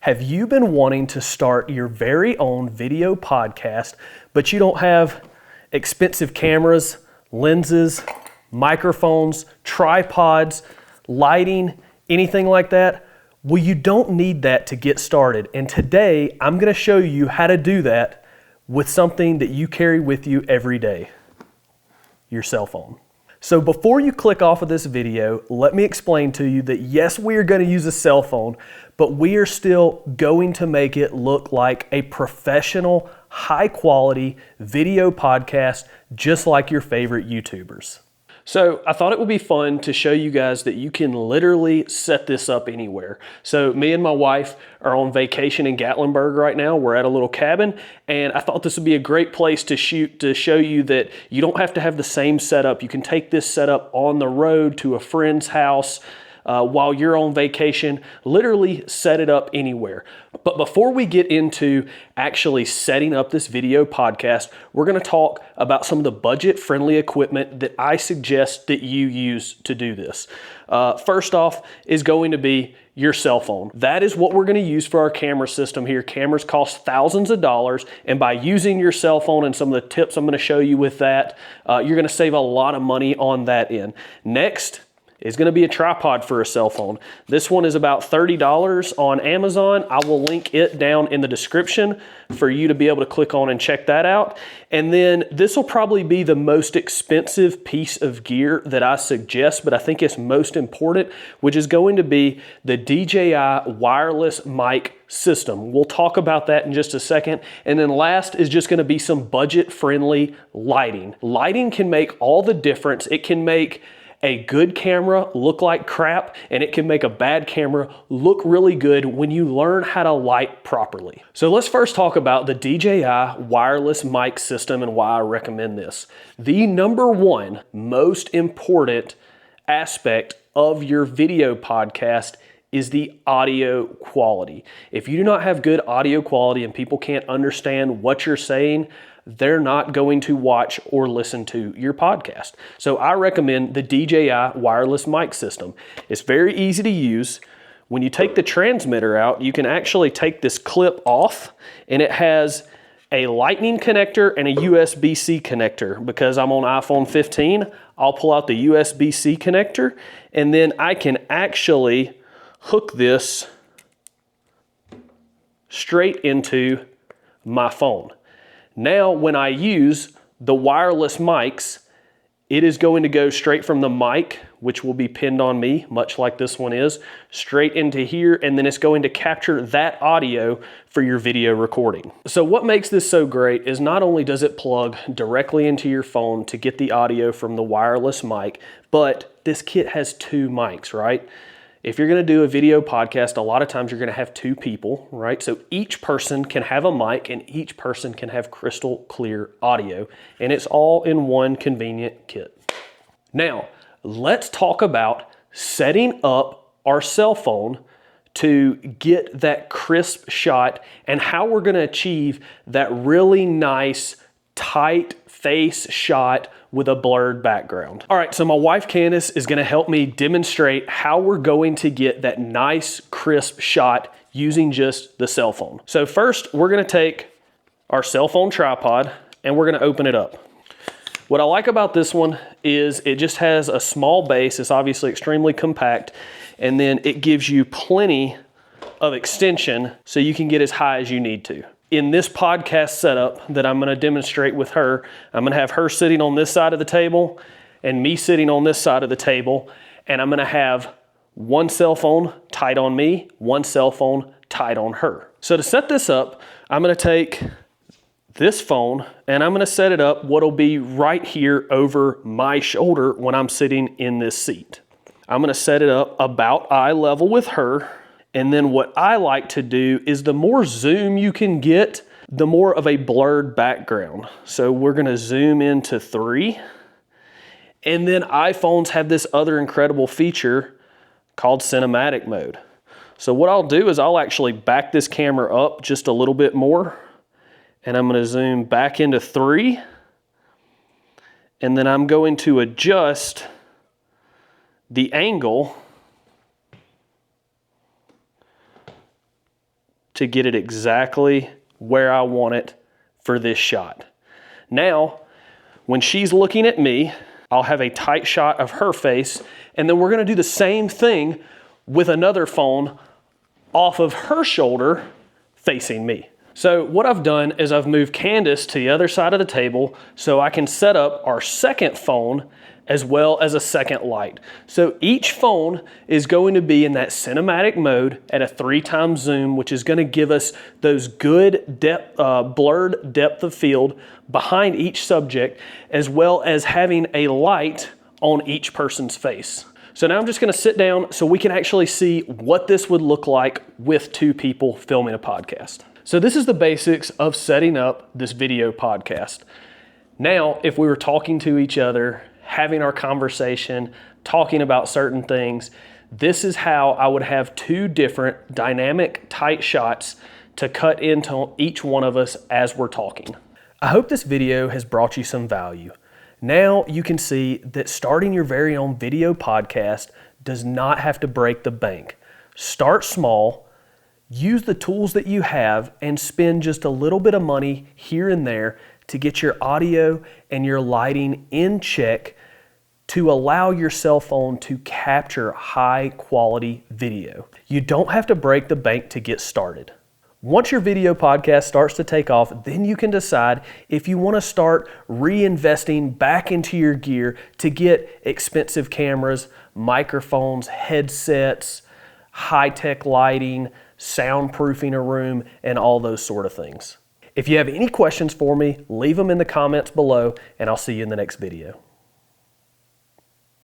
Have you been wanting to start your very own video podcast, but you don't have expensive cameras, lenses, microphones, tripods, lighting, anything like that? Well, you don't need that to get started. And today, I'm going to show you how to do that with something that you carry with you every day, your cell phone. So before you click off of this video, let me explain to you that yes, we are going to use a cell phone, but we are still going to make it look like a professional, high quality video podcast, just like your favorite YouTubers. So I thought it would be fun to show you guys that you can literally set this up anywhere. So me and my wife are on vacation in Gatlinburg right now. We're at a little cabin, and I thought this would be a great place to shoot to show you that you don't have to have the same setup. You can take this setup on the road to a friend's house while you're on vacation, literally set it up anywhere. But before we get into actually setting up this video podcast, we're going to talk about some of the budget-friendly equipment that I suggest that you use to do this. First off is going to be your cell phone. That is what we're going to use for our camera system here. Cameras cost thousands of dollars, and by using your cell phone and some of the tips I'm going to show you with that, you're going to save a lot of money on that end. Next is going to be a tripod for a cell phone. This one is about $30 on Amazon. I will link it down in the description for you to be able to click on and check that out. And then this will probably be the most expensive piece of gear that I suggest, but I think it's most important, which is going to be the DJI wireless mic system. We'll talk about that in just a second. And then last is just going to be some budget-friendly lighting. Lighting can make all the difference. It can make a good camera look like crap, and it can make a bad camera look really good when you learn how to light properly. So let's first talk about the DJI wireless mic system and why I recommend this. The number one most important aspect of your video podcast is the audio quality. If you do not have good audio quality and people can't understand what you're saying, they're not going to watch or listen to your podcast. So I recommend the DJI wireless mic system. It's very easy to use. When you take the transmitter out, you can actually take this clip off, and it has a lightning connector and a USB-C connector. Because I'm on iPhone 15, I'll pull out the USB-C connector, and then I can actually hook this straight into my phone. Now, when I use the wireless mics, it is going to go straight from the mic, which will be pinned on me, much like this one is, straight into here, and then it's going to capture that audio for your video recording. So what makes this so great is not only does it plug directly into your phone to get the audio from the wireless mic, but this kit has two mics, right? If you're going to do a video podcast, a lot of times you're going to have two people, right? So each person can have a mic and each person can have crystal clear audio, and it's all in one convenient kit. Now, let's talk about setting up our cell phone to get that crisp shot and how we're going to achieve that really nice, tight face shot with a blurred background. All right, so my wife Candace is gonna help me demonstrate how we're going to get that nice crisp shot using just the cell phone. So first, we're gonna take our cell phone tripod and we're gonna open it up. What I like about this one is it just has a small base. It's obviously extremely compact, and then it gives you plenty of extension so you can get as high as you need to. In this podcast setup that I'm going to demonstrate with her, I'm going to have her sitting on this side of the table and me sitting on this side of the table, and I'm going to have one cell phone tight on me, one cell phone tight on her. So to set this up, I'm going to take this phone and I'm going to set it up what'll be right here over my shoulder when I'm sitting in this seat. I'm going to set it up about eye level with her. And then what I like to do is the more zoom you can get, the more of a blurred background. So we're gonna zoom into 3. And then iPhones have this other incredible feature called cinematic mode. So what I'll do is I'll actually back this camera up just a little bit more, and I'm gonna zoom back into 3. And then I'm going to adjust the angle to get it exactly where I want it for this shot. Now, when she's looking at me, I'll have a tight shot of her face, and then we're gonna do the same thing with another phone off of her shoulder facing me. So what I've done is I've moved Candace to the other side of the table so I can set up our second phone as well as a second light. So each phone is going to be in that cinematic mode at a 3x zoom, which is going to give us those good blurred depth of field behind each subject, as well as having a light on each person's face. So now I'm just going to sit down so we can actually see what this would look like with two people filming a podcast. So this is the basics of setting up this video podcast. Now, if we were talking to each other, having our conversation, talking about certain things, this is how I would have two different dynamic tight shots to cut into each one of us as we're talking. I hope this video has brought you some value. Now you can see that starting your very own video podcast does not have to break the bank. Start small, use the tools that you have, and spend just a little bit of money here and there to get your audio and your lighting in check to allow your cell phone to capture high quality video. You don't have to break the bank to get started. Once your video podcast starts to take off, then you can decide if you want to start reinvesting back into your gear to get expensive cameras, microphones, headsets, high-tech lighting, soundproofing a room, and all those sort of things. If you have any questions for me, leave them in the comments below, and I'll see you in the next video.